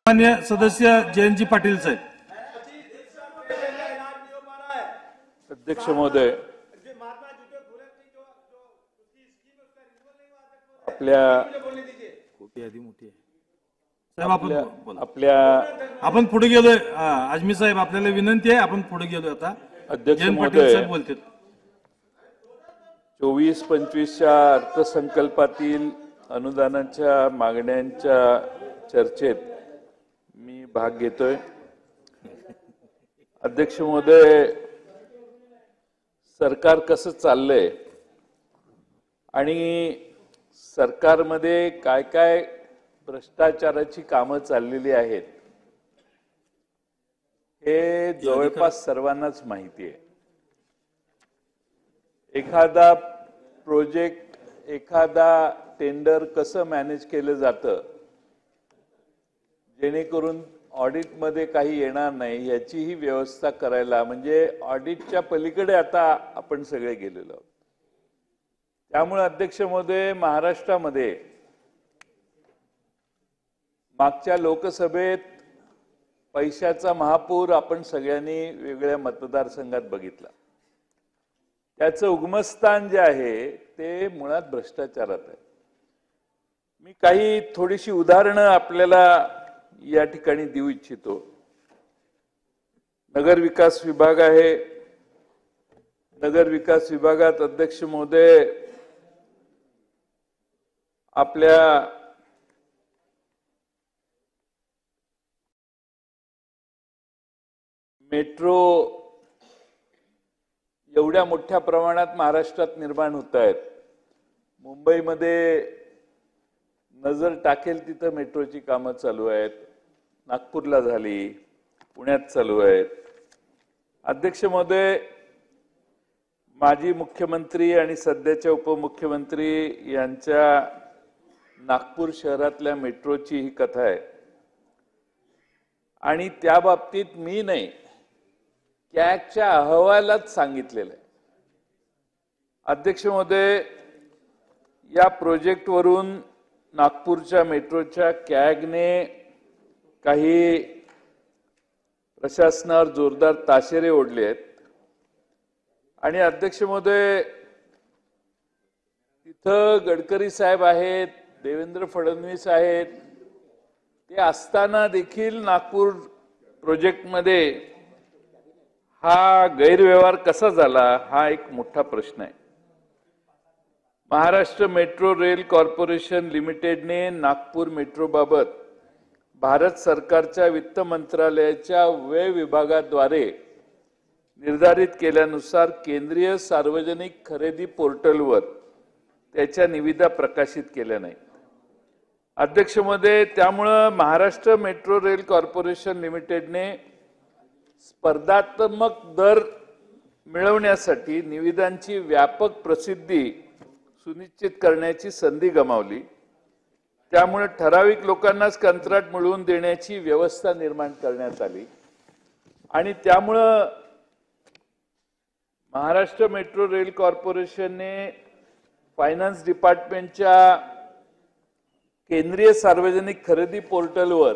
माननीय सदस्य जयंतजी पाटील साहेब. अध्यक्ष महोदय, आपण पुढे गेलोय. आजमी साहेब आपल्याला विनंती आहे, आपण पुढे गेलोय आता. अध्यक्ष पाटील साहेब बोलतील. 24-25च्या अर्थसंकल्पातील अनुदानाच्या मागण्यांच्या चर्चेत मी भाग घेतोय. अध्यक्ष महोदय, सरकार कसं चाललंय आणि सरकारमध्ये काय काय भ्रष्टाचाराची कामं चाललेली आहेत हे जवळपास सर्वांनाच माहिती आहे. एखादा प्रोजेक्ट, एखादा टेंडर कसं मॅनेज केलं जातं जेणेकरून ऑडिटमध्ये काही येणार नाही याचीही व्यवस्था करायला, म्हणजे ऑडिटच्या पलीकडे आता आपण सगळे गेलेलो आहोत. त्यामुळे अध्यक्ष महोदय, महाराष्ट्रामध्ये मागच्या लोकसभेत पैशाचा महापूर आपण सगळ्यांनी वेगळ्या मतदारसंघात बघितला. त्याचं उगमस्थान जे आहे ते मुळात भ्रष्टाचारात आहे. मी काही थोडीशी उदाहरणं आपल्याला या ठिकाणी देऊ इच्छितो. नगर विकास विभाग आहे. नगर विकास विभागात अध्यक्ष महोदय आपल्या मेट्रो एवढ्या मोठ्या प्रमाणात महाराष्ट्रात निर्माण होत आहेत. मुंबईमध्ये नजर टाकेल तिथं मेट्रोची कामं चालू आहेत. नागपूरला झाली, पुण्यात चालू आहेत. अध्यक्ष महोदय, माजी मुख्यमंत्री आणि सध्याचे उपमुख्यमंत्री यांच्या नागपूर शहरातल्या मेट्रोची ही कथा आहे आणि त्या बाबतीत मी नाही, कॅगच्या अहवालात सांगितलेलं आहे. अध्यक्ष महोदय, या प्रोजेक्टवरून नागपूरच्या मेट्रोच्या कॅगने काही प्रशासनावर जोरदार ताशेरे ओढले आहेत आणि अध्यक्ष महोदय, तिथं गडकरी साहेब आहेत, देवेंद्र फडणवीस आहेत. ते असताना देखील नागपूर प्रोजेक्टमध्ये हा गैरव्यवहार कसा झाला हा एक मोठा प्रश्न आहे. महाराष्ट्र मेट्रो रेल कॉर्पोरेशन लिमिटेडने नागपूर मेट्रोबाबत भारत सरकारच्या वित्त मंत्रालयाच्या व्यय विभागाद्वारे निर्धारित केल्यानुसार केंद्रीय सार्वजनिक खरेदी पोर्टलवर त्याच्या निविदा प्रकाशित केल्या नाहीत. अध्यक्ष महोदय, त्यामुळे महाराष्ट्र मेट्रो रेल कॉर्पोरेशन लिमिटेडने स्पर्धात्मक दर मिळवण्यासाठी निविदांची व्यापक प्रसिद्धी सुनिश्चित करण्याची संधी गमावली. त्यामुळे ठराविक लोकांनाच कंत्राट मिळवून देण्याची व्यवस्था निर्माण करण्यात आली आणि त्यामुळे महाराष्ट्र मेट्रो रेल कॉर्पोरेशनने फायनान्स डिपार्टमेंटच्या केंद्रीय सार्वजनिक खरेदी पोर्टलवर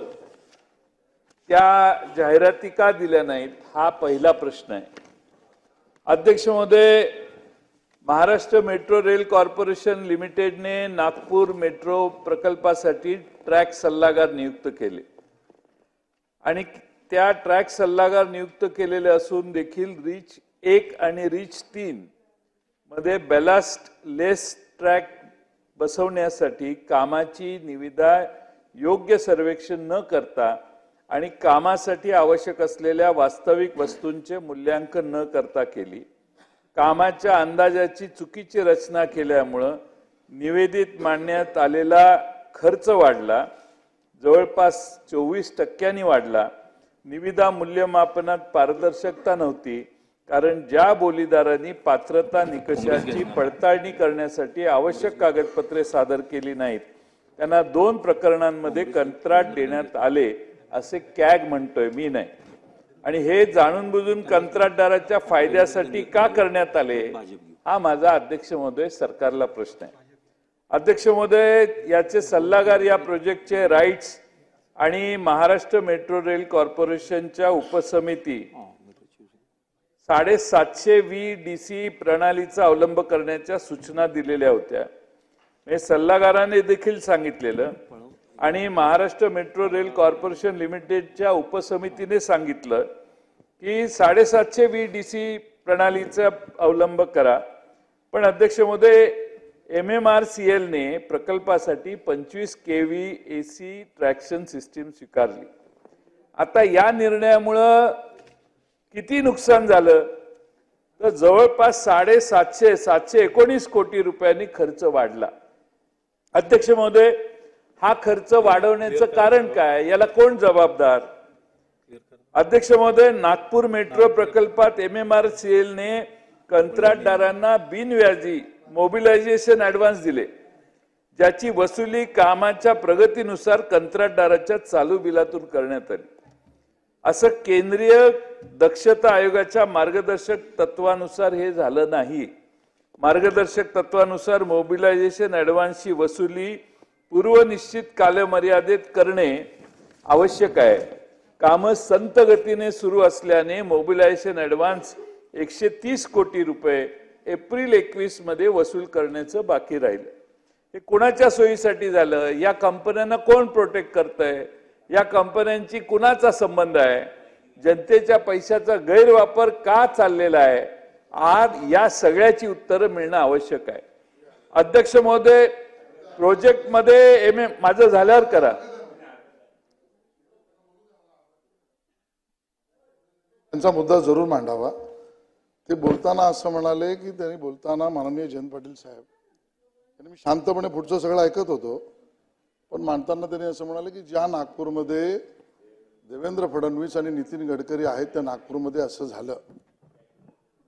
त्या जाहिराती का दिल्या नाहीत हा पहिला प्रश्न आहे. अध्यक्ष महोदय, महाराष्ट्र मेट्रो रेल कॉर्पोरेशन लिमिटेडने नागपूर मेट्रो प्रकल्पासाठी ट्रॅक सल्लागार नियुक्त केले आणि त्या ट्रॅक सल्लागार नियुक्त केलेले असून देखील रीच 1 आणि रीच 3 मध्ये बॅलास्ट लेस ट्रॅक बसवण्यासाठी कामाची निविदा योग्य सर्वेक्षण न करता आणि कामासाठी आवश्यक असलेल्या वास्तविक वस्तूंचे मूल्यांकन न करता केली. कामाच्या अंदाजाची चुकीची रचना केल्यामुळे निवेदित मांडण्यात आलेला खर्च वाढला, जवळपास 24% वाढला. निविदा मूल्यमापनात पारदर्शकता नव्हती, कारण ज्या बोलीदारांनी पात्रता निकषाची पडताळणी करण्यासाठी आवश्यक कागदपत्रे सादर केली नाहीत त्यांना 2 प्रकरणांमध्ये कंत्राट देण्यात आले असे कॅग म्हणतोय, मी नाही. आणि हे जाणून बुजून कंत्राटदाराच्या फायद्यासाठी का करण्यात आले हा माझा अध्यक्ष महोदय सरकारला प्रश्न आहे. अध्यक्ष महोदय, याचे सल्लागार या प्रोजेक्टचे राईट्स आणि महाराष्ट्र मेट्रो रेल कॉर्पोरेशनच्या उपसमिती 750 VDC प्रणालीचा अवलंब करण्याच्या सूचना दिलेल्या होत्या. हे सल्लागाराने देखील सांगितलेलं आणि महाराष्ट्र मेट्रो रेल कॉर्पोरेशन लिमिटेडच्या उपसमितीने सांगितलं की 750 VDC प्रणालीचा अवलंब करा. पण अध्यक्ष महोदय, MMRCL ने प्रकल्पासाठी 25 kV AC ट्रॅक्शन सिस्टीम स्वीकारली. आता या निर्णयामुळं किती नुकसान झालं तर जवळपास 719 कोटी रुपयांनी खर्च वाढला. अध्यक्ष महोदय, हा खर्च वाढवण्याचं कारण काय, याला कोण जबाबदार? अध्यक्ष महोदय, नागपूर मेट्रो प्रकल्पात MMRCL ने कंत्राटदारांना बिनव्याजी मोबिलायझेशन ऍडव्हान्स दिले, ज्याची वसुली कामाच्या प्रगतीनुसार कंत्राटदाराच्या चालू बिलातून करण्यात आली. असं केंद्रीय दक्षता आयोगाच्या मार्गदर्शक तत्वानुसार हे झालं नाही. मार्गदर्शक तत्वानुसार मोबिलायझेशन ऍडव्हान्सची वसुली पूर्वनिश्चित कालमर्यादेत करणे आवश्यक आहे. कामं संत गतीने सुरू असल्याने मोबिलायझेशन ऍडव्हान्स 130 कोटी रुपये एप्रिल 21 मध्ये वसूल करण्याचं बाकी राहिलं. हे कुणाच्या सोयीसाठी झालं? या कंपन्यांना कोण प्रोटेक्ट करतंय? या कंपन्यांची कुणाचा संबंध आहे? जनतेच्या पैशाचा गैरवापर का चाललेला आहे? आज या सगळ्याची उत्तरं मिळणं आवश्यक आहे. अध्यक्ष महोदय, प्रोजेक्टमध्ये माझं झाल्यावर करा. त्यांचा मुद्दा जरूर मांडावा. ते बोलताना असं म्हणाले की त्यांनी बोलताना माननीय जयंत पाटील साहेब यांनी, मी शांतपणे पुढचं सगळं ऐकत होतो, पण मांडताना त्यांनी असं म्हणाले की ज्या नागपूरमध्ये देवेंद्र फडणवीस आणि नितीन गडकरी आहेत त्या नागपूरमध्ये असं झालं.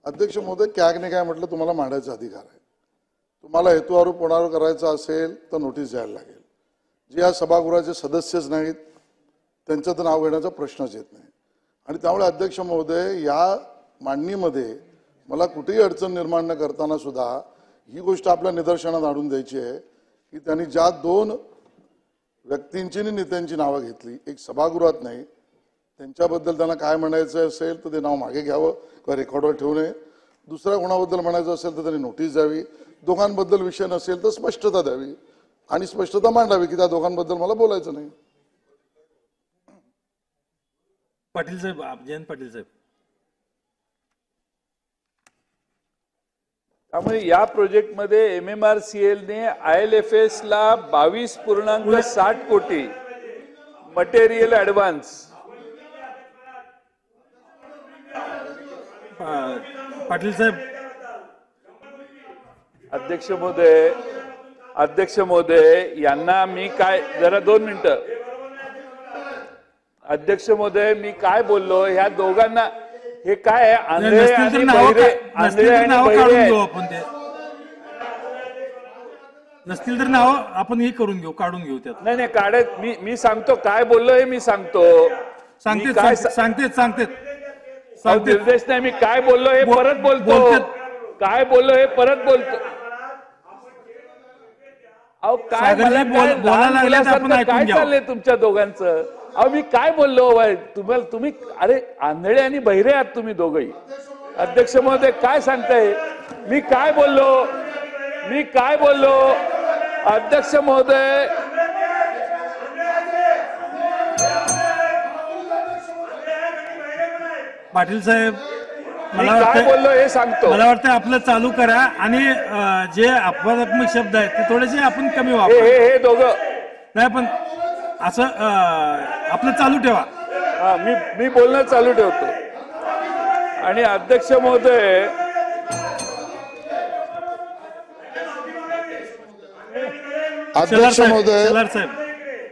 अध्यक्ष महोदय, कॅगने काय म्हटलं, तुम्हाला मांडायचा अधिकार आहे. तुम्हाला हेतुआरोप कोणावर करायचा असेल तर नोटीस द्यायला लागेल. जे या सभागृहाचे सदस्यच नाहीत त्यांचं तर नाव घेण्याचा प्रश्नच येत नाही. आणि त्यामुळे अध्यक्ष महोदय, या मांडणीमध्ये मला कुठेही अडचण निर्माण न करताना सुद्धा ही गोष्ट आपल्या निदर्शनात आणून द्यायची आहे की त्यांनी ज्या दोन व्यक्तींची आणि नेत्यांची नावं घेतली, एक सभागृहात नाही, त्यांच्याबद्दल त्यांना काय म्हणायचं असेल तर ते नाव मागे घ्यावं किंवा रेकॉर्डवर ठेवू नये. दुसऱ्या कोणाबद्दल म्हणायचं असेल तर त्यांनी नोटीस द्यावी. दोघांबद्दल विषय नसेल तर स्पष्टता द्यावी आणि स्पष्टता मांडावी की त्या दोघांबद्दल मला बोलायचं नाही. पाटील साहेब, जयंत पाटील साहेब. त्यामुळे या प्रोजेक्टमध्ये MMRCL ने ILFS ला 22.60 कोटी मटेरियल ऍडव्हान्स. पाटील साहेब. अध्यक्ष महोदय यांना मी काय, जरा 2 मिनिटं. अध्यक्ष महोदय, मी काय बोललो ह्या दोघांना? हे काय आहे? आंधळे आणि बहिरे नसतील तर नाव आपण हे करून घेऊ, काढून घेऊ त्यात. नाही काढत. मी सांगतो काय बोललो हे मी सांगतो. सांगते निर्देश नाही. मी काय बोललो हे परत बोलतो. काय बोललो हे परत बोलतो. अहो काय काय चाललंय तुमच्या दोघांचं? अहो मी काय बोललो तुम्ही? अरे आंधळे आणि बहिरे आहात तुम्ही दोघही. अध्यक्ष महोदय, काय सांगताय? मी काय बोललो? अध्यक्ष महोदय, पाटील साहेब, मला काय बोललो हे सांगतो. मला वाटतं आपलं चालू करा आणि जे अपवादात्मक शब्द आहेत ते थोडेसे आपण कमी वापरू. हे दोघं नाही, पण असं आपलं चालू ठेवा. मी बोलणं चालू ठेवतो. आणि अध्यक्ष महोदय,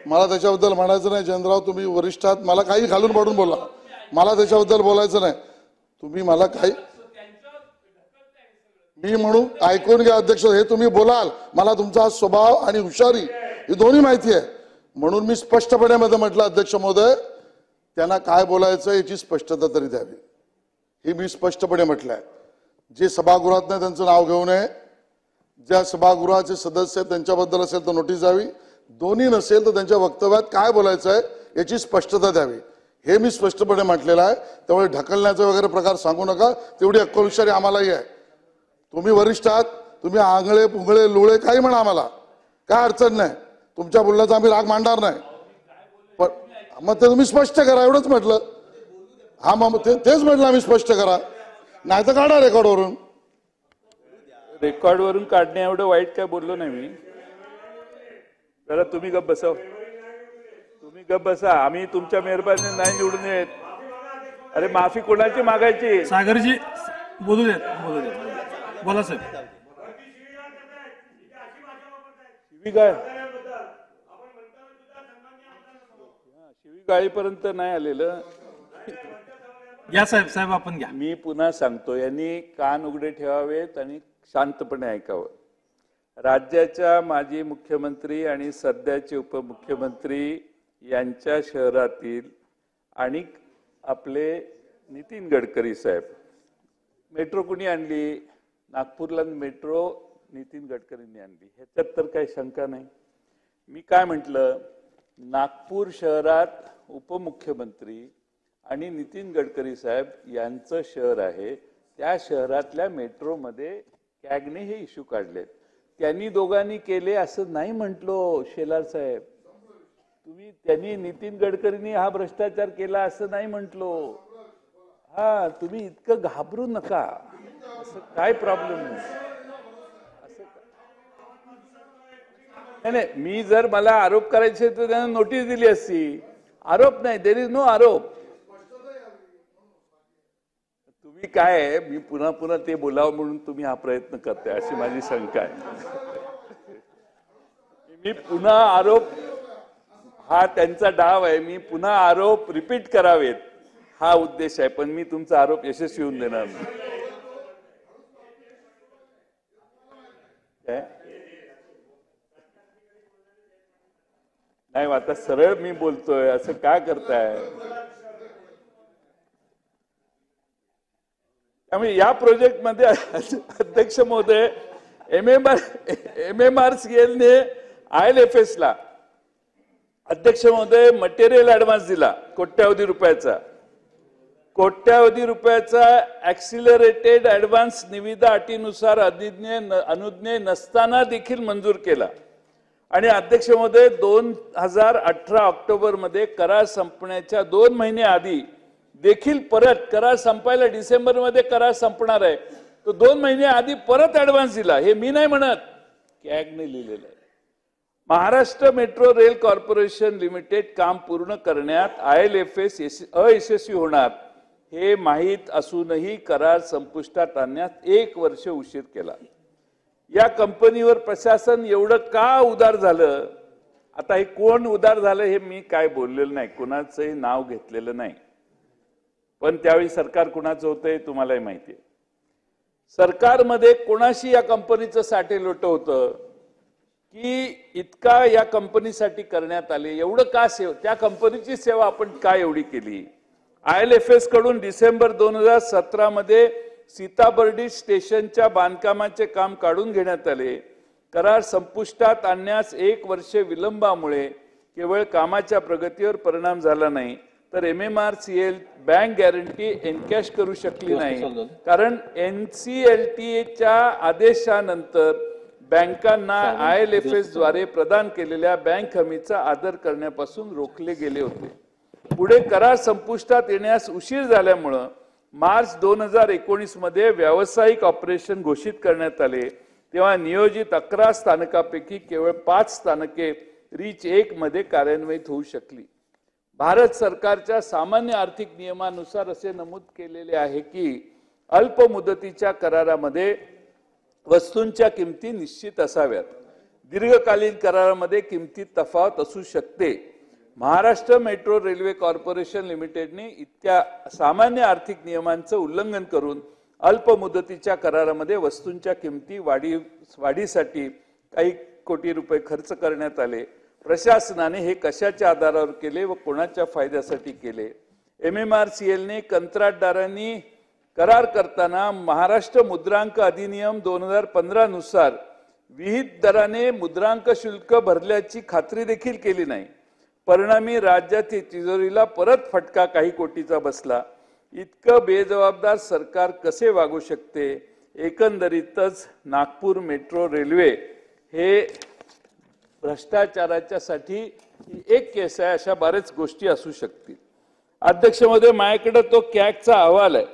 मला त्याच्याबद्दल म्हणायचं नाही. जयंतराव, तुम्ही वरिष्ठ आहात, मला काही घालून पाडून बोला. मला त्याच्याबद्दल बोलायचं नाही. तुम्ही मला काही मी म्हणू ऐकून घ्या. अध्यक्ष, हे तुम्ही बोलाल, मला तुमचा स्वभाव आणि हुशारी ही दोन्ही माहिती आहे. म्हणून मी स्पष्टपणे मध्ये म्हटलं, अध्यक्ष महोदय, त्यांना काय बोलायचं याची स्पष्टता तरी द्यावी. हे मी स्पष्टपणे म्हटलंय. जे सभागृहात नाही त्यांचं नाव घेऊ नये. ज्या सभागृहाचे सदस्य त्यांच्याबद्दल असेल तर नोटीस द्यावी. दोन्ही नसेल तर त्यांच्या वक्तव्यात काय बोलायचं आहे याची स्पष्टता द्यावी, हे मी स्पष्टपणे म्हटलेलं आहे. त्यामुळे ढकलण्याचा वगैरे प्रकार सांगू नका, तेवढी अक्कलहुशारी आम्हालाही आहे. तुम्ही वरिष्ठ आहात, तुम्ही आंगळे पुंगळे लोळे काही म्हणा, आम्हाला काय अडचण नाही, तुमच्या बोलण्याचा आम्ही राग मांडणार नाही. पण मग ते तुम्ही स्पष्ट करा, एवढंच म्हटलं. हा मग तेच म्हटलं आम्ही, स्पष्ट करा, नाही तर काढा रेकॉर्डवरून. रेकॉर्डवरून काढण्या एवढं वाईट काय बोललो नाही मी. जरा तुम्ही गप्प बसा, तुम्ही गप्प बसा. आम्ही तुमच्या मेहरबानी नाही निवडून येत. अरे माफी कोणाची मागायची? सागरजी बोलू देत, बोलू देत, बोला साहेब. शिवीगाळ शिवीगाळीपर्यंत नाही आलेलं. घ्या साहेब, साहेब आपण घ्या. मी पुन्हा सांगतो, यांनी कान उघडे ठेवावेत आणि शांतपणे ऐकावं. राज्याच्या माजी मुख्यमंत्री आणि सध्याचे उपमुख्यमंत्री यांच्या शहरातील आणि आपले नितीन गडकरी साहेब, मेट्रो कुणी आणली? नागपूरला मेट्रो नितीन गडकरींनी आणली, ह्याच्यात तर काही शंका नाही. मी काय म्हटलं, नागपूर शहरात उपमुख्यमंत्री आणि नितीन गडकरी साहेब यांचं शहर आहे, त्या शहरातल्या मेट्रोमध्ये कॅगने हे इश्यू काढलेत. त्यांनी दोघांनी केले असं नाही म्हटलो शेलार साहेब. त्यांनी नितीन गडकरींनी हा भ्रष्टाचार केला असं नाही म्हटलो. हा, तुम्ही इतकं घाबरू नका, असं काय प्रॉब्लेम नाही. असं नाही, मी जर मला आरोप करायचे तर त्यांना नोटीस दिली असती. आरोप नाही, देर इज नो आरोप. तुम्ही काय आहे, मी पुन्हा पुन्हा ते बोलावं म्हणून तुम्ही हा प्रयत्न करताय अशी माझी शंका आहे. मी पुन्हा आरोप, हा त्यांचा डाव आहे, मी पुन्हा आरोप रिपीट करावेत हा उद्देश आहे. पण मी तुमचा आरोप यशस्वी होऊन देणार नाही. नाही, आता सरळ मी बोलतोय, असं का करताय? त्यामुळे या प्रोजेक्टमध्ये अध्यक्ष महोदय MMRCL ने IL&FS ला अध्यक्ष महोदय मटेरियल ऍडव्हान्स दिला कोट्यावधी रुपयाचा ऍक्सिलरेटेड ऍडव्हान्स निविदा अटीनुसार अनुज्ञेय नसताना देखील मंजूर केला. आणि अध्यक्ष महोदय 2018 ऑक्टोबर मध्ये करार संपण्याच्या 2 महिने आधी देखील परत, करार संपायला डिसेंबर मध्ये करार संपणार आहे, तो 2 महिने आधी परत ऍडव्हान्स दिला. हे मी नाही म्हणत, कॅगने लिहिलेलं आहे. Maharashtra metro rail corporation limited काम पूर्ण करण्यात IL&FS अयशस्वी होणार हे माहीत असूनही करार संपुष्टात आणण्यात 1 वर्ष उशीर केला. या कंपनीवर प्रशासन एवढं का उदार झालं? आता हे कोण उदार झालं हे मी काय बोललेलं नाही, कुणाचंही नाव घेतलेलं नाही. पण त्यावेळी सरकार कुणाचं होतं हे तुम्हालाही माहिती आहे. सरकारमध्ये कोणाशी या कंपनीचं साठे लोट होतं की इतका या कंपनीसाठी करण्यात आले? एवढं का त्या कंपनीची सेवा आपण का एवढी केली? IL&FS कडून डिसेंबर 2017 मध्ये सीताबर्डी स्टेशनच्या बांधकामाचे काम काढून घेण्यात आले. करार संपुष्टात आणण्यास 1 वर्ष विलंबामुळे केवळ कामाच्या प्रगतीवर परिणाम झाला नाही, तर MMRCL बँक गॅरंटी एनकॅश करू शकली नाही, कारण NCLTच्या आदेशानंतर बँकांना IL&FS द्वारे प्रदान केलेल्या बँक हमीचा आदर करण्यापासून रोखले गेले होते. पुढे करार संपुष्टात येण्यास उशीर झाल्यामुळे मार्च 2019 मध्ये व्यावसायिक ऑपरेशन घोषित करण्यात आले. तेव्हा नियोजित 11 स्थानकापैकी केवळ 5 स्थानके रीच 1 मध्ये कार्यान्वित होऊ शकली. भारत सरकारच्या सामान्य आर्थिक नियमानुसार असे नमूद केलेले आहे की अल्प मुदतीच्या करारामध्ये वस्तूंच्या किमती निश्चित असाव्यात. दीर्घकालीन करारामध्ये किमतीत तफावत असू शकते. महाराष्ट्र मेट्रो रेल्वे कॉर्पोरेशन लिमिटेडने इतक्या सामान्य आर्थिक नियमांचं उल्लंघन करून अल्प मुदतीच्या करारामध्ये वस्तूंच्या किमती वाढीसाठी काही कोटी रुपये खर्च करण्यात आले. प्रशासनाने हे कशाच्या आधारावर केले व कोणाच्या फायद्यासाठी केले? MMRCLने कंत्राटदारांनी करार करताना महाराष्ट्र मुद्रांक अधिनियम 2015 नुसार विहित दराने मुद्रांक शुल्क भरल्याची खात्री देखील केली नाही. परिणामी राज्यातील तिजोरीला परत फटका काही कोटीचा बसला. इतकं बेजबाबदार सरकार कसे वागू शकते? एकंदरीतच नागपूर मेट्रो रेल्वे हे भ्रष्टाचाराच्या साठी एक केस आहे. अशा बऱ्याच गोष्टी असू शकतील. अध्यक्ष महोदय, माझ्याकडे तो कॅगचा अहवाल आहे.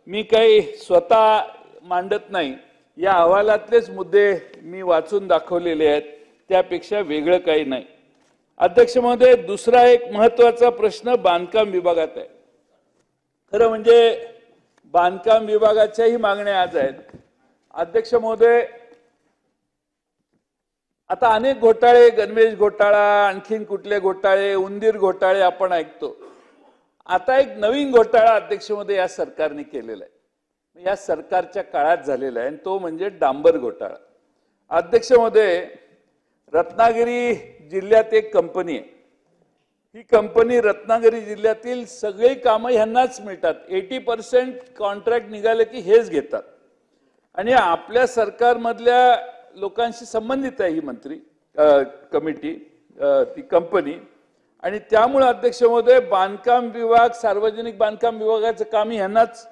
मी काही स्वतः मांडत नाही. या अहवालातलेच मुद्दे मी वाचून दाखवलेले आहेत. त्यापेक्षा वेगळं काही नाही. अध्यक्ष महोदय, दुसरा एक महत्वाचा प्रश्न बांधकाम विभागात आहे. खरं म्हणजे बांधकाम विभागाच्याही मागण्या आज आहेत. अध्यक्ष महोदय, आता अनेक घोटाळे, गणवेश घोटाळा, आणखीन कुठले घोटाळे, उंदीर घोटाळे आपण ऐकतो. आता एक नवीन घोटाळा अध्यक्ष महोदय या सरकारने केलेला आहे, या सरकारच्या काळात झालेला आहे, आणि तो म्हणजे डांबर घोटाळा. अध्यक्ष महोदय, रत्नागिरी जिल्ह्यात एक कंपनी आहे. ही कंपनी रत्नागिरी जिल्ह्यातील सगळी कामं ह्यांनाच मिळतात. 80% कॉन्ट्रॅक्ट निघाले की हेच घेतात. आणि आपल्या सरकारमधल्या लोकांशी संबंधित आहे ही मंत्री कमिटी, ती कंपनी. आणि त्यामुळे अध्यक्ष महोदय, बांधकाम विभाग, सार्वजनिक बांधकाम विभागाचं काम ह्यांनाच,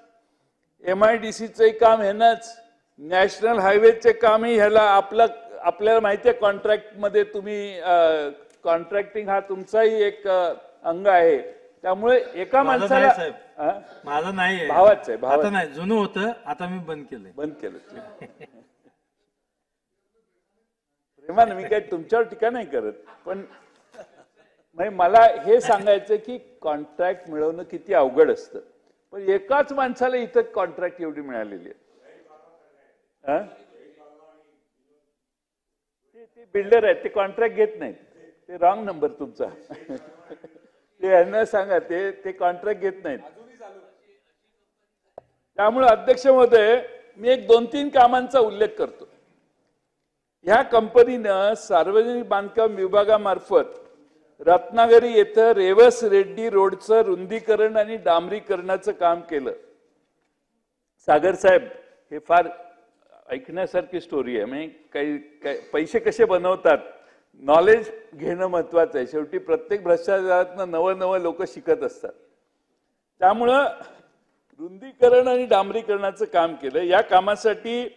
MIDCचं काम ह्यांनाच, नॅशनल हायवेचे कामही ह्याला. आपल्याला माहिती आहे कॉन्ट्रॅक्ट मध्ये तुम्ही कॉन्ट्रॅक्टिंग हा तुमचाही एक अंग आहे. त्यामुळे एका माणसाला, माझं नाही, भावाच आहे. आता नाही, जुनं होतं, आता मी बंद केलं. प्रेमान, मी काय तुमच्यावर टीका नाही करत, पण मला हे सांगायचं की कॉन्ट्रॅक्ट मिळवणं किती अवघड असतं. पण एकाच माणसाला इथं कॉन्ट्रॅक्ट एवढी मिळालेली आहे. ते बिल्डर आहेत, ते कॉन्ट्रॅक्ट घेत नाहीत. ते रॉंग नंबर तुमचा. ते यांना सांगा, ते कॉन्ट्रॅक्ट घेत नाहीत. त्यामुळे अध्यक्ष महोदय, मी एक 2-3 कामांचा उल्लेख करतो. ह्या कंपनीनं सार्वजनिक बांधकाम विभागामार्फत रत्नागिरी येथे रेवस रेड्डी रोडचं रुंदीकरण आणि डांबरीकरणाचं काम केलं. सागर साहेब, हे फार ऐकण्यासारखी स्टोरी आहे. म्हणजे काही पैसे कसे बनवतात, नॉलेज घेणं महत्वाचं आहे. शेवटी प्रत्येक भ्रष्टाचारातनं नवं लोक शिकत असतात. त्यामुळं रुंदीकरण आणि डांबरीकरणाचं काम केलं. या कामासाठी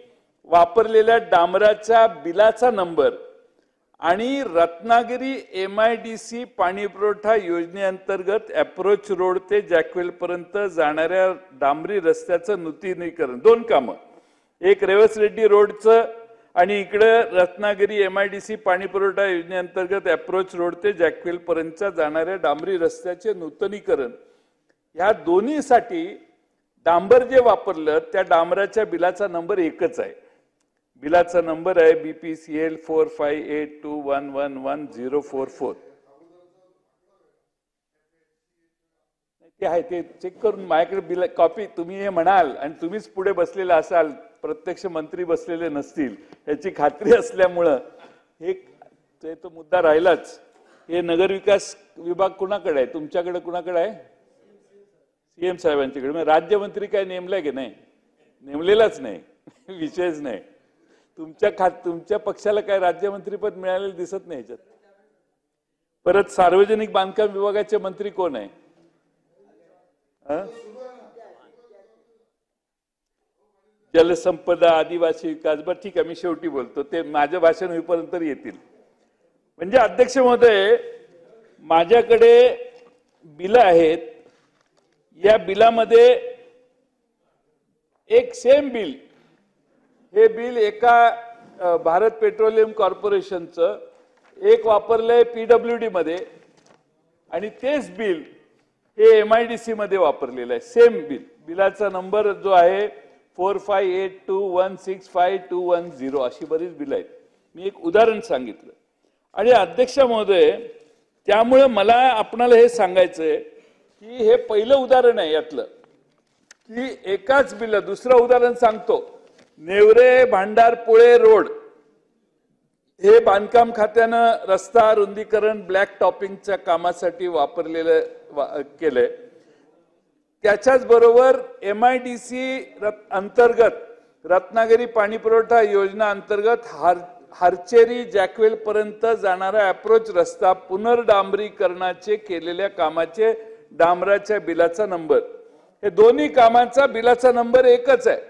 वापरलेल्या डांबराच्या बिलाचा नंबर आणि रत्नागिरी MIDC पाणीपुरवठा योजनेअंतर्गत अप्रोच रोड ते जॅकवेल पर्यंत जाणाऱ्या डांबरी रस्त्याचं नूतनीकरण, 2 कामं. एक रेवस रेड्डी रोडचं आणि इकडे रत्नागिरी MIDC पाणीपुरवठा योजनेअंतर्गत अप्रोच रोड ते जॅकवेल पर्यंत जाणाऱ्या डांबरी रस्त्याचे नूतनीकरण. ह्या दोन्हीसाठी डांबर जे वापरलं त्या डांबराच्या बिलाचा नंबर एकच आहे. बिलाचा नंबर आहे BPCL 4582111044. ते आहे, ते चेक करून माझ्याकडे बिल कॉपी. तुम्ही हे म्हणाल आणि तुम्हीच पुढे बसलेले असाल, प्रत्यक्ष मंत्री बसलेले नसतील याची खात्री असल्यामुळं हे तो मुद्दा राहिलाच. हे नगरविकास विभाग कुणाकडे आहे? तुमच्याकडे कुणाकडे आहे? CM साहेबांच्याकडे. मग राज्यमंत्री काय नेमलाय की नाही? नेमलेलाच नाही, विषयच नाही. तुमच्या पक्षाला काय राज्यमंत्रीपद मिळालेलं दिसत नाही ह्याच्यात. परत सार्वजनिक बांधकाम विभागाचे मंत्री कोण आहे? जलसंपदा, आदिवासी विकास. बरं ठीक आहे, मी शेवटी बोलतो, ते माझं भाषण होईपर्यंत येतील. म्हणजे अध्यक्ष महोदय, माझ्याकडे बिल आहेत. या बिलामध्ये एक सेम बिल, हे बिल एका भारत पेट्रोलियम कॉर्पोरेशनचं, एक वापरलंय PWD मध्ये, आणि तेच बिल हे MIDC मध्ये वापरलेलं आहे. Same bill. बिलाचा नंबर जो आहे 4582165210. अशी बरीच बिल आहेत. मी एक उदाहरण सांगितलं. आणि अध्यक्ष महोदय, त्यामुळे मला आपणाला हे सांगायचंय की हे पहिलं उदाहरण आहे यातलं की एकाच बिल. दुसरं उदाहरण सांगतो. नेवरे भांडारपुळे रोड हे बांधकाम खात्यानं रस्ता रुंदीकरण ब्लॅक टॉपिंगच्या कामासाठी वापरलेलं केलंय. त्याच्याच बरोबर MIDC अंतर्गत रत्नागिरी पाणीपुरवठा योजना अंतर्गत हरचेरी जॅकवेल पर्यंत जाणारा अप्रोच रस्ता पुनर्डांबरीकरणाचे केलेल्या कामाचे डांबराच्या बिलाचा नंबर, हे दोन्ही कामांचा बिलाचा नंबर एकच आहे,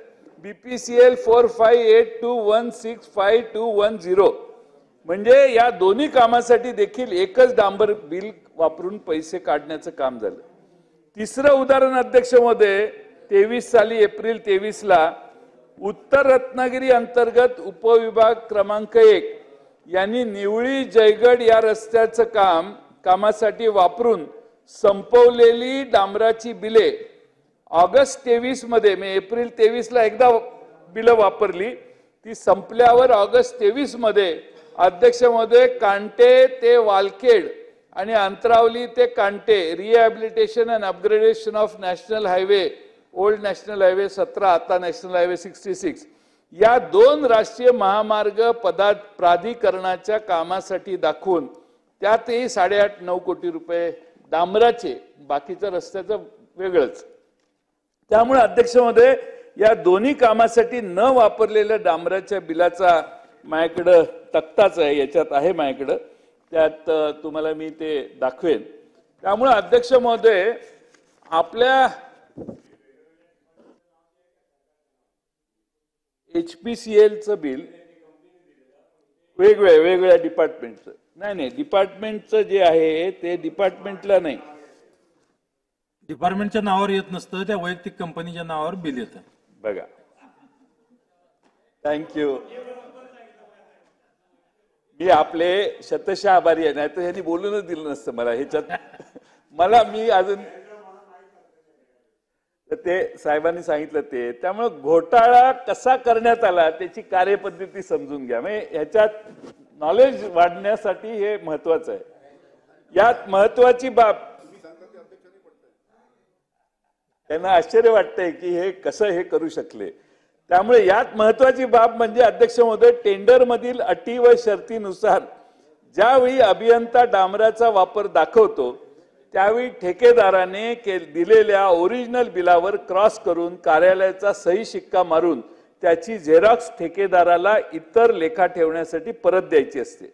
BPCL 4582165210. म्हणजे या दोन्ही कामासाठी देखील एकच डांबर बिल वापरून पैसे काढण्याचं काम झालं. तिसरं उदाहरण अध्यक्ष महोदय, 23 साली एप्रिल 23 ला उत्तर रत्नागिरी अंतर्गत उपविभाग क्रमांक 1 यांनी निवळी जयगड या रस्त्याचं कामासाठी वापरून संपवलेली डांबराची बिले ऑगस्ट 23 मध्ये, मी एप्रिल 23 ला एकदा बिलं वापरली, ती संपल्यावर ऑगस्ट 23 मध्ये अध्यक्ष महोदय कांटे ते वालखेड आणि अंतरावली ते कांटे rehabilitation and upgradation of national highway, old national highway 17 आता नॅशनल हायवे 66, या 2 राष्ट्रीय महामार्ग प्राधिकरणाच्या कामासाठी दाखवून त्यातही 8.5-9 कोटी रुपये डांबराचे, बाकीचं रस्त्याचं वेगळंच. त्यामुळे अध्यक्ष महोदय या दोन्ही कामासाठी न वापरलेल्या डांबराच्या बिलाचा माझ्याकडं तक्ताच आहे, याच्यात आहे माझ्याकडं, त्यात तुम्हाला मी ते दाखवेन. त्यामुळे अध्यक्ष महोदय आपल्या HPCLचं बिल वेगवेगळ्या डिपार्टमेंटचं नाही, डिपार्टमेंटचं जे आहे ते डिपार्टमेंटला नाही, डिपार्टमेंटच्या नावावर येत नसतं, त्या वैयक्तिक कंपनीच्या नावावर बिल येतं. बघा, थँक्यू. मी आपले शतशः आभारी आहे, नाही तर ह्यांनी बोलूनच दिलं नसतं मला ह्याच्यात. मला मी अजून ते साहेबांनी सांगितलं ते, त्यामुळे घोटाळा कसा करण्यात आला त्याची कार्यपद्धती समजून घ्या. म्हणजे ह्याच्यात नॉलेज वाढण्यासाठी हे महत्वाचं आहे. यात महत्वाची बाब, त्यांना आश्चर्य वाटतंय की हे कसं हे करू शकले. त्यामुळे यात महत्वाची बाब म्हणजे अध्यक्ष महोदय, टेंडर मधील अटी व शर्तीनुसार ज्यावेळी अभियंता डांबराचा वापर दाखवतो त्यावेळी ठेकेदाराने दिलेल्या ओरिजिनल बिलावर क्रॉस करून कार्यालयाचा सही शिक्का मारून त्याची झेरॉक्स ठेकेदाराला इतर लेखा ठेवण्यासाठी परत द्यायची असते.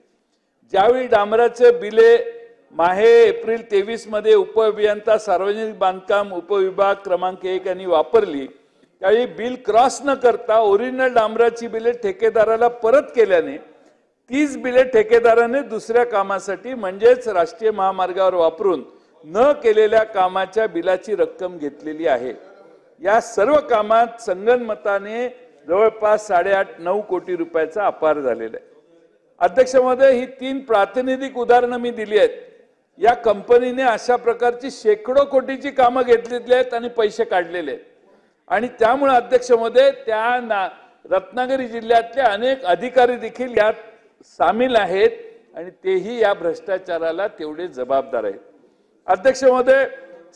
ज्यावेळी डांबराचे बिले माहे एप्रिल 23 मध्ये उपअभियंता सार्वजनिक बांधकाम उपविभाग क्रमांक 1 यांनी वापरली, त्यावेळी बिल क्रॉस न करता ओरिजिनल डांबराची बिले ठेकेदाराला परत केल्याने तीच बिले ठेकेदाराने दुसऱ्या कामासाठी म्हणजेच राष्ट्रीय महामार्गावर वापरून न केलेल्या कामाच्या बिलाची रक्कम घेतलेली आहे. या सर्व कामात संगनमताने जवळपास 8.5-9 कोटी रुपयाचा अपार झालेला आहे. अध्यक्ष महोदय, ही 3 प्रातिनिधिक उदाहरणं मी दिली आहेत. या कंपनीने अशा प्रकारची शेकडो कोटीची कामं घेतलेली आहेत आणि पैसे काढलेले आहेत. आणि त्यामुळे अध्यक्ष महोदय त्या रत्नागिरी जिल्ह्यातले अनेक अधिकारी देखील यात सामील आहेत आणि तेही या भ्रष्टाचाराला तेवढे जबाबदार आहेत. अध्यक्ष महोदय,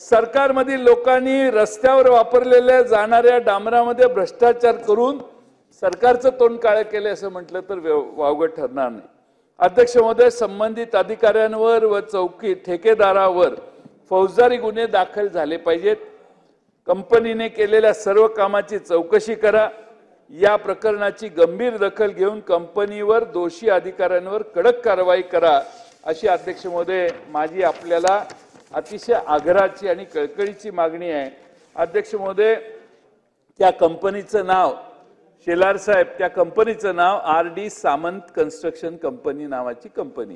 सरकारमधील लोकांनी रस्त्यावर वापरलेल्या जाणाऱ्या डांबरामध्ये भ्रष्टाचार करून सरकारचं तोंड काळं केलं असं म्हटलं तर वावगं ठरणार नाही. अध्यक्ष महोदय, संबंधित अधिकाऱ्यांवर व चौकी ठेकेदारावर फौजदारी गुन्हे दाखल झाले पाहिजेत. कंपनीने केलेल्या सर्व कामाची चौकशी करा. या प्रकरणाची गंभीर दखल घेऊन कंपनीवर दोषी अधिकाऱ्यांवर कडक कारवाई करा, अशी अध्यक्ष महोदय माझी आपल्याला अतिशय आग्रहाची आणि कळकळीची मागणी आहे. अध्यक्ष महोदय, त्या कंपनीचं नाव शेलार साहेब, त्या कंपनीचं नाव RD सामंत कन्स्ट्रक्शन कंपनी नावाची कंपनी.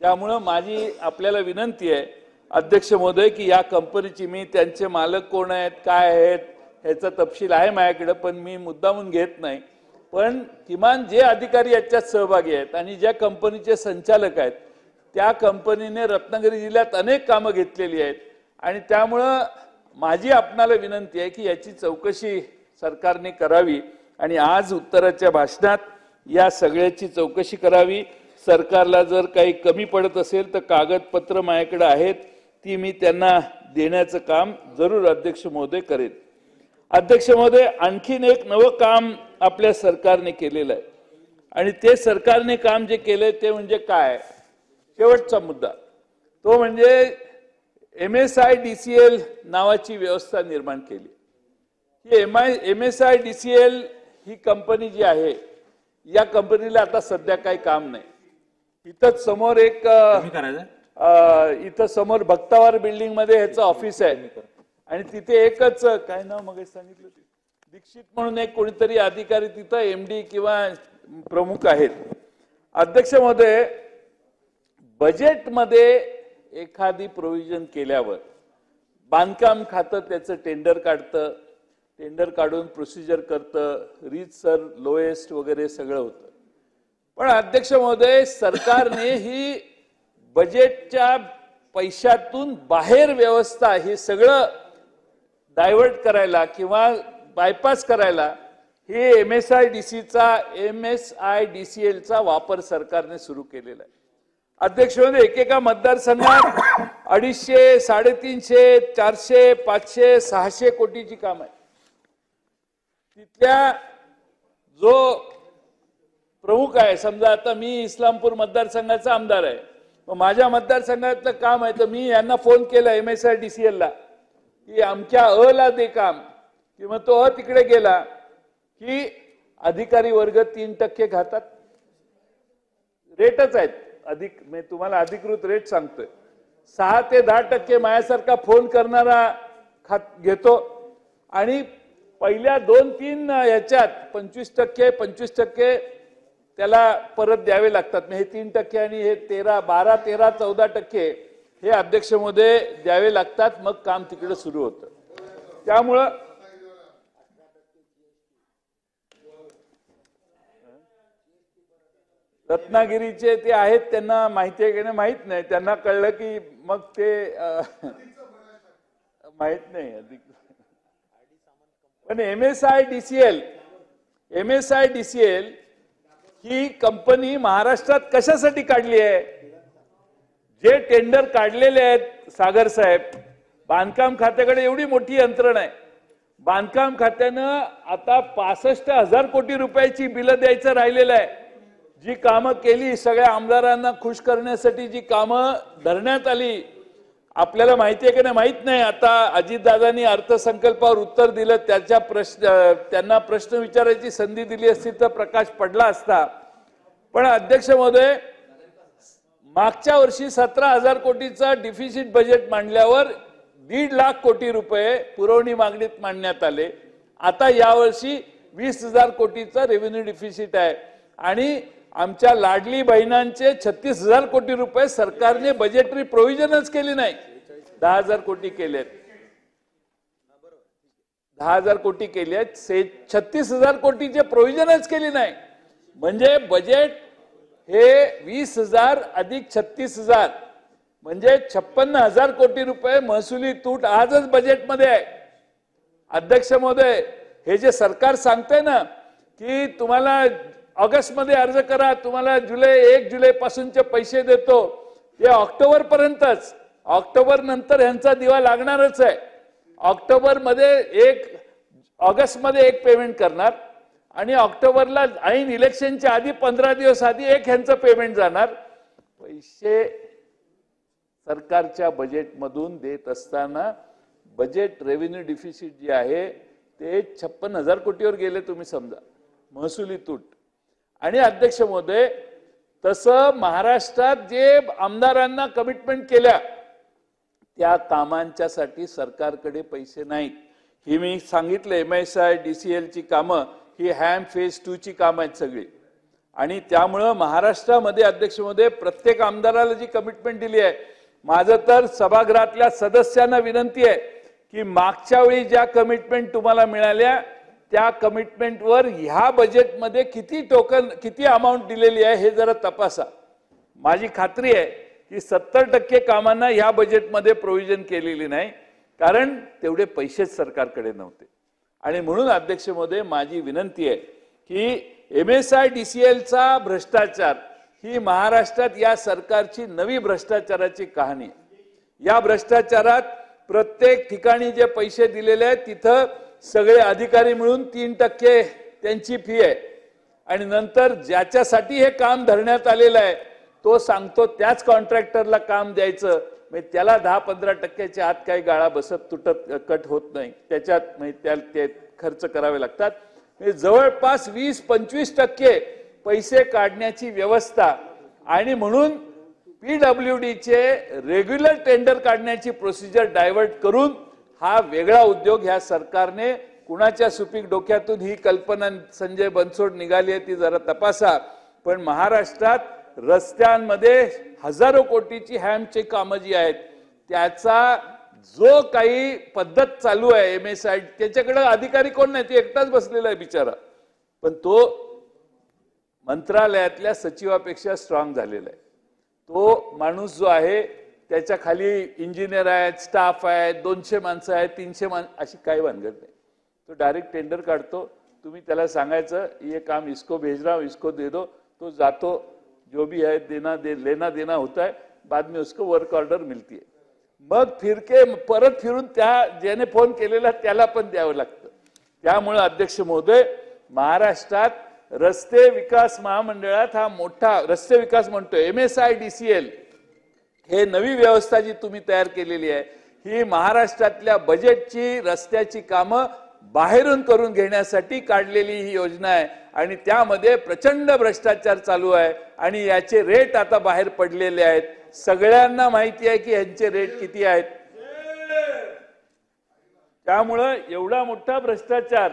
त्यामुळं माझी आपल्याला विनंती आहे अध्यक्ष महोदय की या कंपनीची, मी त्यांचे मालक कोण आहेत काय आहेत ह्याचा तपशील आहे माझ्याकडे, पण मी मुद्दामून घेत नाही, पण किमान जे अधिकारी याच्यात सहभागी आहेत आणि ज्या कंपनीचे संचालक आहेत त्या कंपनीने रत्नागिरी जिल्ह्यात अनेक कामं घेतलेली आहेत आणि त्यामुळं माझी आपणाला विनंती आहे की याची चौकशी सरकारने करावी आणि आज उत्तराच्या भाषणात या सगळ्याची चौकशी करावी. सरकारला जर काही कमी पडत असेल तर कागदपत्र माझ्याकडे आहेत, ती मी त्यांना देण्याचं काम जरूर अध्यक्ष महोदय करेन. अध्यक्ष महोदय, आणखीन एक नवं काम आपल्या सरकारने केलेलं आहे आणि ते सरकारने काम जे केलंय ते म्हणजे काय, शेवटचा मुद्दा तो म्हणजे MSIDCL नावाची व्यवस्था निर्माण केली. ही MSIDCL ही कंपनी जी आहे या कंपनीला आता सध्या काही काम नाही. इथं समोर एक कमी करायचं इथं समोर भक्तावार बिल्डिंग मध्ये ह्याचं ऑफिस आहे आणि तिथे एकच काय नाव मग सांगितलं दीक्षित म्हणून एक कोणीतरी अधिकारी तिथं एमडी किंवा प्रमुख आहेत. अध्यक्ष महोदय, बजेटमध्ये एखादी प्रोव्हिजन केल्यावर बांधकाम खातं त्याचं टेंडर काढतं, टेंडर काढून प्रोसिजर करतं, रीतसर लोएस्ट वगैरे सगळं होतं. पण अध्यक्ष महोदय, सरकारने ही बजेटच्या पैशातून बाहेर व्यवस्था हे सगळं डायव्हर्ट करायला किंवा बायपास करायला हे MSIDCLचा वापर सरकारने सुरू केलेला आहे. अध्यक्ष महोदय, एकेका मतदारसंघात 250, 350, 400, 500, 600 कोटीची काम आहे. तिथल्या जो प्रमुख आहे, समजा आता मी इस्लामपूर मतदारसंघाचा आमदार आहे, मग माझ्या मतदारसंघातलं काम आहे तर मी यांना फोन केला MSIDCLला की आमच्या ला दे काम, किंवा तो तिकडे गेला की अधिकारी वर्ग 3% खातात. रेटच आहेत अधिक, मी तुम्हाला अधिकृत रेट सांगतोय. 6 ते 10% माझ्यासारखा फोन करणारा घेतो आणि पहिल्या 2-3 याच्यात 25% त्याला परत द्यावे लागतात. हे 3% आणि हे 12, 13, 14% हे अध्यक्ष महोदय द्यावे लागतात. मग काम तिकडे सुरू होतं. त्यामुळं रत्नागिरीचे ते आहेत, त्यांना माहिती आहे की नाही माहित नाही. त्यांना कळलं की मग ते माहित नाही अधिक. पण MSIDCL ही कंपनी महाराष्ट्रात कशासाठी काढली आहे? जे टेंडर काढलेले आहेत सागर साहेब, बांधकाम खात्याकडे एवढी मोठी यंत्रणा आहे. बांधकाम खात्यानं आता 65,000 कोटी रुपयाची बिलं द्यायचं राहिलेलं आहे. जी कामं केली, सगळ्या आमदारांना खुश करण्यासाठी जी कामं धरण्यात आली, आपल्याला माहिती आहे की नाही माहित नाही. आता अजितदादांनी अर्थसंकल्पावर उत्तर दिलं, त्यांना प्रश्न विचारायची संधी दिली असती तर प्रकाश पडला असता. पण अध्यक्ष महोदय, मागच्या वर्षी 17,000 कोटीचा डिफिसिट बजेट मांडल्यावर 1.5 लाख कोटी रुपये पुरवणी मागणीत मांडण्यात आले. आता यावर्षी 20,000 कोटीचा रेव्हेन्यू डिफिसिट आहे आणि आमच्या लाडली बहिणांचे 36,000 कोटी रुपये सरकारने बजेटरी प्रोव्हिजनच केली नाही. 10,000 कोटी केलेत, 10,000 कोटी केले आहेत, 36,000 कोटीचे प्रोव्हिजनच केली नाही. म्हणजे बजेट हे 20,000 अधिक 36,000 म्हणजे 56,000 कोटी रुपये महसुली तूट आजच बजेटमध्ये आहे. अध्यक्ष महोदय, हे जे सरकार सांगतंय ना की तुम्हाला ऑगस्टमध्ये अर्ज करा, तुम्हाला 1 जुलै पासूनचे पैसे देतो, ते ऑक्टोबर पर्यंतच. ऑक्टोबर नंतर ह्यांचा दिवा लागणारच आहे. ऑगस्टमध्ये एक पेमेंट करणार आणि ऑक्टोबरला ऐन इलेक्शनच्या आधी 15 दिवस आधी ह्यांचं पेमेंट जाणार. पैसे सरकारच्या बजेटमधून देत असताना बजेट रेव्हेन्यू डिफिसिट जे आहे ते 56,000 कोटीवर गेले, तुम्ही समजा, महसुली तूट. आणि अध्यक्ष महोदय, तसं महाराष्ट्रात जे आमदारांना कमिटमेंट केल्या त्या कामांच्यासाठी सरकारकडे पैसे नाहीत. ही मी सांगितलं, MSIDCLची कामं ही हॅम फेज 2 ची कामं आहेत सगळी. आणि त्यामुळं महाराष्ट्रामध्ये अध्यक्ष महोदय प्रत्येक आमदाराला जी कमिटमेंट दिली आहे, माझं तर सभागृहातल्या सदस्यांना विनंती आहे की मागच्या वेळी ज्या कमिटमेंट तुम्हाला मिळाल्या त्या कमिटमेंटवर ह्या बजेटमध्ये किती अमाऊंट दिलेली आहे हे जरा तपासा. माझी खात्री आहे की 70% कामांना ह्या बजेटमध्ये प्रोव्हिजन केलेली नाही, कारण तेवढे पैसेच सरकारकडे नव्हते. आणि म्हणून अध्यक्ष महोदय, माझी विनंती आहे की MSIDCLचा भ्रष्टाचार ही महाराष्ट्रात या सरकारची नवी भ्रष्टाचाराची कहाणी. या भ्रष्टाचारात प्रत्येक ठिकाणी जे पैसे दिलेले आहेत तिथं सगळे अधिकारी मिळून 3% त्यांची फी आहे आणि नंतर ज्याच्यासाठी हे काम धरण्यात आलेलं आहे तो सांगतो त्याच कॉन्ट्रॅक्टरला काम द्यायचं. म्हणजे त्याला 10-15% आत काही गाळा बसत तुटत कट होत नाही, त्याच्यात ते खर्च करावे लागतात. म्हणजे जवळपास 20-25% पैसे काढण्याची व्यवस्था आणि म्हणून PWDचे रेग्युलर टेंडर काढण्याची प्रोसिजर डायव्हर्ट करून हा वेगळा उद्योग ह्या सरकारने कुणाच्या सुपीक डोक्यातून ही कल्पना संजय बनसोड निघाली आहे ती जरा तपासा. पण महाराष्ट्रात रस्त्यांमध्ये हजारो कोटीची हॅमची कामं जी आहेत त्याचा जो काही पद्धत चालू आहे MSI त्याच्याकडे अधिकारी कोण नाही, ते एकटाच बसलेला आहे बिचारा, पण तो मंत्रालयातल्या सचिवापेक्षा स्ट्रॉंग झालेला आहे. तो माणूस जो आहे त्याच्या खाली इंजिनियर आहेत, स्टाफ आहेत, 200 माणसं आहेत, 300 माणसं, अशी काही भानगड नाही. तो डायरेक्ट टेंडर काढतो. तुम्ही त्याला सांगायचं ये काम इसको भेज रहा हूं, इसको दे दो, तो जातो, जो भी है लेना देना होता है, बाद में उसको वर्क ऑर्डर मिलती है. मग परत फिरून त्या ज्याने फोन केलेला त्याला पण द्यावं लागतं. त्यामुळे अध्यक्ष महोदय, महाराष्ट्रात रस्ते विकास महामंडळात हा मोठा रस्ते विकास म्हणतोय MSIDCL हे नवी व्यवस्था जी तुम्ही तयार केलेली आहे ही महाराष्ट्रातल्या बजेटची रस्त्याची कामं बाहेरून करून घेण्यासाठी काढलेली ही योजना आहे आणि त्यामध्ये प्रचंड भ्रष्टाचार चालू आहे आणि याचे रेट आता बाहेर पडलेले आहेत. सगळ्यांना माहिती आहे की यांचे रेट किती आहेत. त्यामुळं एवढा मोठा भ्रष्टाचार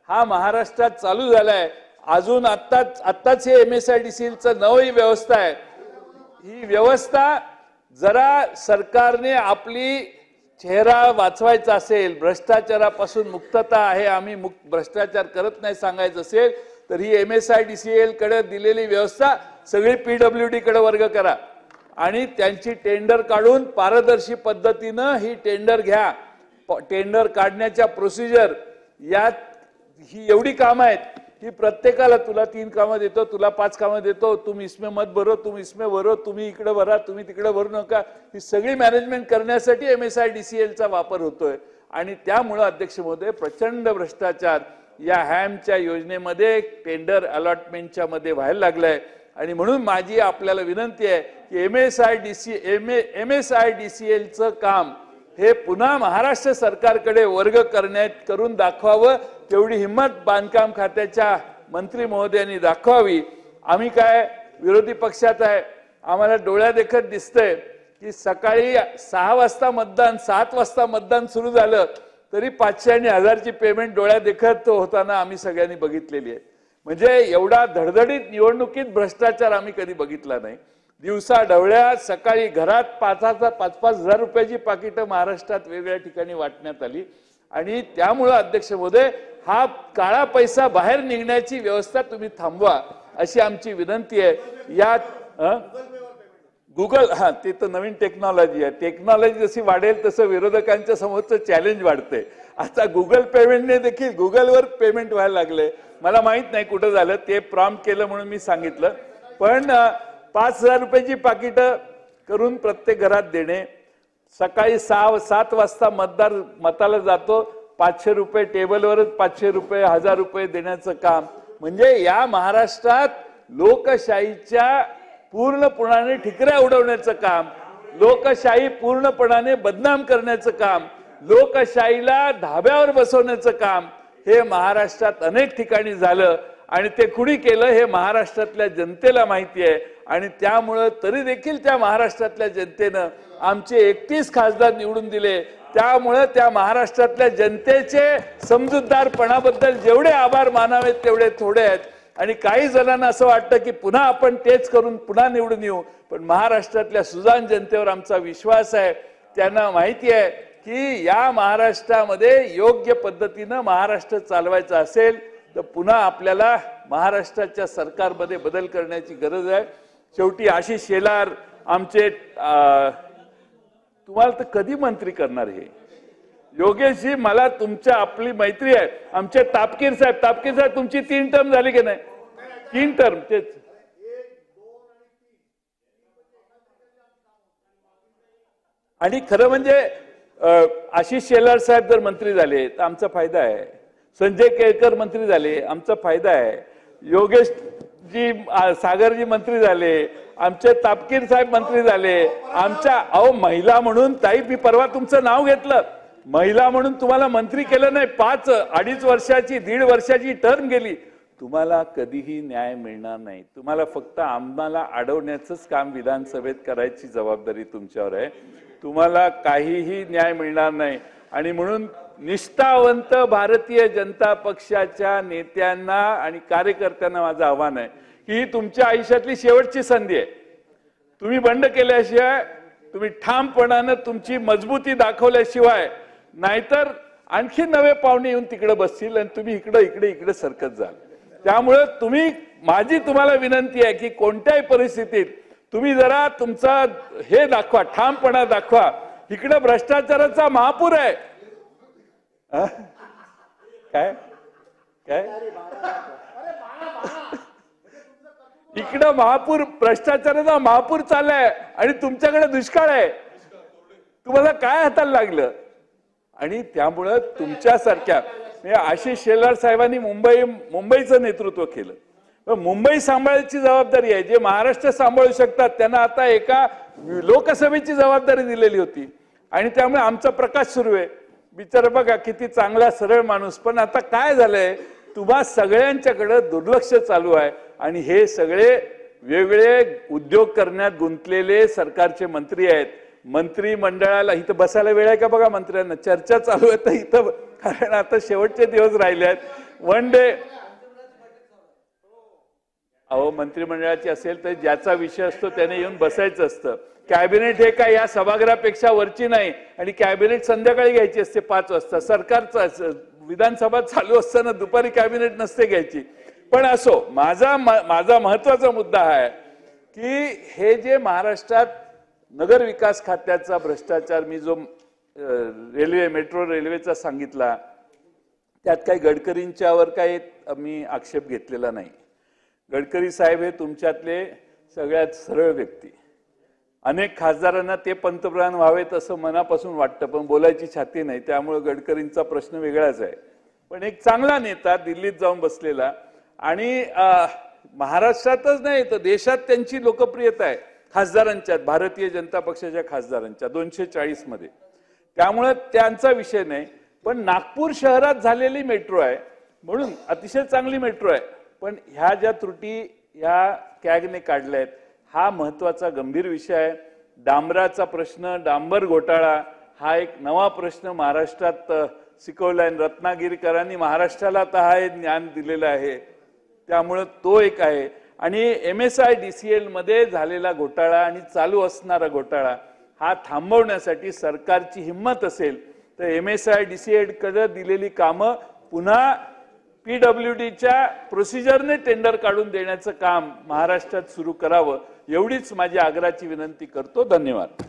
हा महाराष्ट्रात चालू झालाय. अजून आत्ताच हे MSIDCLचं नवी व्यवस्था आहे. ही व्यवस्था जरा सरकारने आपली चेहरा वाचवायचा असेल, भ्रष्टाचारापासून मुक्तता आहे, आम्ही भ्रष्टाचार करत नाही सांगायचं असेल तर ही MSIDCL कडे दिलेली व्यवस्था सगळी PWD कडे वर्ग करा आणि त्यांची टेंडर काढून पारदर्शी पद्धतीनं ही टेंडर घ्या. टेंडर काढण्याच्या प्रोसिजर यात ही एवढी कामं आहेत की प्रत्येकाला तुला 3 कामं देतो, तुला 5 कामं देतो, तुम्ही इसमें मत भरो, तुम्ही इसमें भरो, तुम्ही इकडे भरा, तुम्ही तिकडे भरू नका, ही सगळी मॅनेजमेंट करण्यासाठी MSIDCLचा वापर होतोय. आणि त्यामुळे अध्यक्ष महोदय प्रचंड भ्रष्टाचार या हॅमच्या योजनेमध्ये टेंडर अलॉटमेंटच्या मध्ये व्हायला लागलाय. आणि म्हणून माझी आपल्याला विनंती आहे की MSIDCLचं काम हे पुन्हा महाराष्ट्र सरकारकडे वर्ग करून दाखवावं. तेवढी हिंमत बांधकाम खात्याच्या मंत्री महोदयांनी दाखवावी. आम्ही काय विरोधी पक्षात आहे, आम्हाला डोळ्यादेखत दिसतंय की सकाळी 6 वाजता मतदान, 7 वाजता मतदान सुरू झालं तरी 500 आणि 1000ची पेमेंट डोळ्यादेखत होताना आम्ही सगळ्यांनी बघितलेली आहे. म्हणजे एवढा धडधडीत निवडणुकीत भ्रष्टाचार आम्ही कधी बघितला नाही. दिवसा ढवळ्या सकाळी घरात 5,000-5,000 हजार रुपयाची पाकिटं महाराष्ट्रात वेगवेगळ्या ठिकाणी वाटण्यात आली. आणि त्यामुळे अध्यक्ष महोदय हा काळा पैसा बाहेर निघण्याची व्यवस्था तुम्ही थांबवा अशी आमची विनंती आहे. यात गुगल ते तर नवीन टेक्नॉलॉजी आहे. टेक्नॉलॉजी जशी वाढेल तसं विरोधकांच्या समोरचं चॅलेंज वाढते. आता गुगल पेमेंटने देखील गुगलवर पेमेंट व्हायला लागले. मला माहित नाही कुठं झालं, ते प्रॉम्प्ट केलं म्हणून मी सांगितलं. पण 5,000 रुपयाची पाकिटं करून प्रत्येक घरात देणे, सकाळी 6-7 वाजता मतदार मताला जातो, 500 रुपये टेबलवरच 500 रुपये 1000 रुपये देण्याचं काम. म्हणजे या महाराष्ट्रात लोकशाहीच्या पूर्णपणाने ठिकऱ्या उडवण्याचं काम, लोकशाही पूर्णपणाने बदनाम करण्याचं काम, लोकशाहीला धाब्यावर बसवण्याचं काम हे महाराष्ट्रात अनेक ठिकाणी झालं. आणि ते कुणी केलं हे महाराष्ट्रातल्या जनतेला माहिती आहे. आणि त्यामुळं तरी देखील त्या महाराष्ट्रातल्या जनतेनं आमचे 31 खासदार निवडून दिले. त्यामुळं त्या महाराष्ट्रातल्या जनतेचे समजूतदारपणाबद्दल जेवढे आभार मानावेत तेवढे थोडे आहेत. आणि काही जणांना असं वाटतं की पुन्हा आपण तेच करून पुन्हा निवडून येऊ. पण महाराष्ट्रातल्या सुजाण जनतेवर आमचा विश्वास आहे. त्यांना माहिती आहे की या महाराष्ट्रामध्ये योग्य पद्धतीनं महाराष्ट्र चालवायचा असेल तर पुन्हा आपल्याला महाराष्ट्राच्या सरकारमध्ये बदल करण्याची गरज आहे. शेवटी आशिष शेलार आमचे तुम्हाला तर कधी मंत्री करणार हे योगेशजी, मला तुमच्या आपली मैत्री आहे. आमचे तापकीर साहेब तुमची 3 टर्म झाली की नाही? 3 टर्म तेच. आणि खरं म्हणजे आशिष शेलार साहेब जर मंत्री झाले तर आमचा फायदा आहे. संजय केळकर मंत्री झाले आमचा फायदा आहे. योगेश जी सागरजी मंत्री झाले, आमचे तापकीर साहेब मंत्री झाले, आमच्या महिला म्हणून ताई मी परवा तुमचं नाव घेतलं, महिला म्हणून तुम्हाला मंत्री केलं नाही. 5-2.5 वर्षाची 1.5 वर्षाची टर्म गेली. तुम्हाला कधीही न्याय मिळणार नाही. तुम्हाला फक्त आम्हाला अडवण्याचंच काम विधानसभेत करायची जबाबदारी तुमच्यावर आहे. तुम्हाला काहीही न्याय मिळणार नाही. आणि म्हणून निष्ठावंत भारतीय जनता पक्षाच्या नेत्यांना आणि कार्यकर्त्यांना माझं आव्हान आहे की ही तुमच्या आयुष्यातली शेवटची संधी आहे. तुम्ही बंड केल्याशिवाय, तुम्ही ठामपणानं तुमची मजबूती दाखवल्याशिवाय, नाहीतर आणखी नवे पाहुणे येऊन तिकडे बसतील आणि तुम्ही इकडे सरकत जाल. त्यामुळे माझी तुम्हाला विनंती आहे की कोणत्याही परिस्थितीत तुम्ही जरा तुमचा हे दाखवा, ठामपणा दाखवा. इकडे भ्रष्टाचाराचा महापूर आहे. काय काय इकडं महापूर, भ्रष्टाचाराचा महापूर चाललाय आणि तुमच्याकडे दुष्काळ आहे. तुम्हाला काय हाताला लागलं? आणि त्यामुळं तुमच्यासारख्या आशिष शेलार साहेबांनी मुंबईचं नेतृत्व केलं. मुंबई सांभाळायची जबाबदारी आहे. जे महाराष्ट्र सांभाळू शकतात त्यांना आता एका लोकसभेची जबाबदारी दिलेली होती. आणि त्यामुळे आमचा प्रकाश सुरू आहे. बिचारा बघा किती चांगला सरळ माणूस. पण आता काय झालंय, तुम्हा सगळ्यांच्याकडे दुर्लक्ष चालू आहे. आणि हे सगळे वेगळे उद्योग करण्यात गुंतलेले सरकारचे मंत्री आहेत. मंत्रिमंडळाला इथं बसायला वेळ आहे का बघा मंत्र्यांना? चर्चा चालू आहे तर इथं, कारण आता शेवटचे दिवस राहिले आहेत. वन डे अहो मंत्रिमंडळाची असेल तर ज्याचा विषय असतो त्याने येऊन बसायचं असतं. कॅबिनेट हे काय या सभागृहापेक्षा वरची नाही. आणि कॅबिनेट संध्याकाळी घ्यायची असते 5 वाजता. सरकारचा विधानसभा चालू असताना दुपारी कॅबिनेट नसते घ्यायची. पण असो, माझा महत्वाचा मुद्दा आहे की हे जे महाराष्ट्रात नगर विकास खात्याचा भ्रष्टाचार, मी जो मेट्रो रेल्वेचा सांगितला, त्यात काही गडकरींच्यावर काही मी आक्षेप घेतलेला नाही. गडकरी साहेब हे तुमच्यातले सगळ्यात सरळ व्यक्ती. अनेक खासदारांना ते पंतप्रधान व्हावेत असं मनापासून वाटतं, पण बोलायची छाती नाही. त्यामुळे गडकरींचा प्रश्न वेगळाच आहे. पण एक चांगला नेता, दिल्लीत जाऊन बसलेला, आणि महाराष्ट्रातच नाही तर देशात त्यांची लोकप्रियता आहे खासदारांच्यात, भारतीय जनता पक्षाच्या खासदारांच्या 240 मध्ये. त्यामुळे त्यांचा विषय नाही. पण नागपूर शहरात झालेली मेट्रो आहे म्हणून अतिशय चांगली मेट्रो आहे. पण ह्या ज्या त्रुटी ह्या कॅगने काढल्या आहेत, हा महत्वाचा गंभीर विषय आहे. डांबराचा प्रश्न, डांबर घोटाळा हा एक नवा प्रश्न महाराष्ट्रात शिकवलाय. रत्नागिरीकरांनी महाराष्ट्राला आता हा ज्ञान दिलेलं आहे. त्यामुळे तो एक आहे. आणि MSIDCL मध्ये झालेला घोटाळा आणि चालू असणारा घोटाळा हा थांबवण्यासाठी सरकारची हिंमत असेल तर MSIDCL कडे दिलेली कामं पुन्हा PWDच्या प्रोसिजरने टेंडर काढून देण्याचं काम महाराष्ट्रात सुरू करावं, एवढीच माझी आग्रहाची विनंती करतो. धन्यवाद.